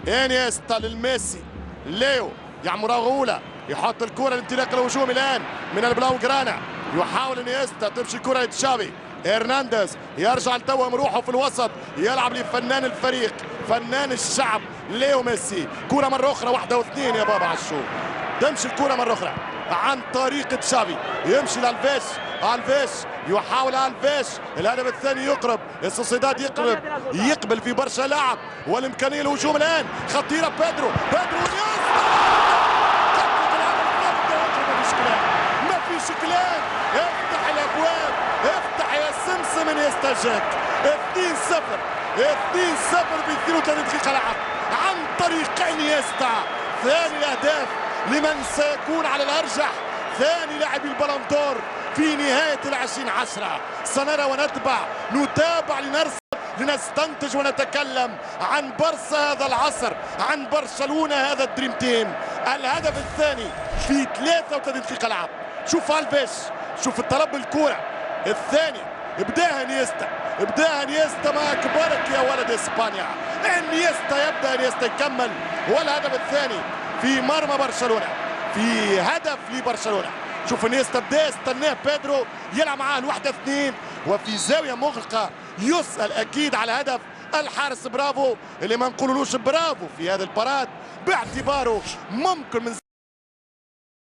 انيستا للميسي، ليو يعمل رغولة، يحط الكرة لانطلاق الهجوم الآن من البلاو جرانا. يحاول انيستا تمشي الكرة لتشافي هرنانديز، يرجع لتوا مروحه في الوسط، يلعب لفنان الفريق فنان الشعب ليو ميسي. كرة مرة أخرى، واحدة واثنين يا بابا عشو. تمشي الكرة مرة أخرى عن طريق تشافي، يمشي لالفيش، الفيش يحاول الفيش، الهدف الثاني يقرب، السوسيداد يقبل في برشا لاعب والامكانيه الهجوم الان خطيره. بيدرو ما فيش كلام، افتح الابواب، افتح يا سمسم انيستا. 2-0 ب 32 دقيقه لعب عن طريق انيستا. ثاني الاهداف لمن سيكون على الارجح ثاني لاعب البالون دور في نهاية 2010. سنرى ونتبع، نتابع لنرسم لنستنتج ونتكلم عن برصا هذا العصر، عن برشلونة هذا الدريم تيم. الهدف الثاني في 33 دقيقة لعب. شوف الفيش، شوف الطلب بالكرة الثاني، بداها انيستا ما كبرك يا ولد اسبانيا. انيستا يبدأ، انيستا يكمل، والهدف الثاني في مرمى برشلونة، في هدف لبرشلونة. شوف انيستا بدا استناه بيدرو يلعب معاه الواحدة اثنين، وفي زاوية مغلقة يسأل أكيد على هدف الحارس برافو اللي ما نقولولوش برافو في هذا البارات باعتباره ممكن من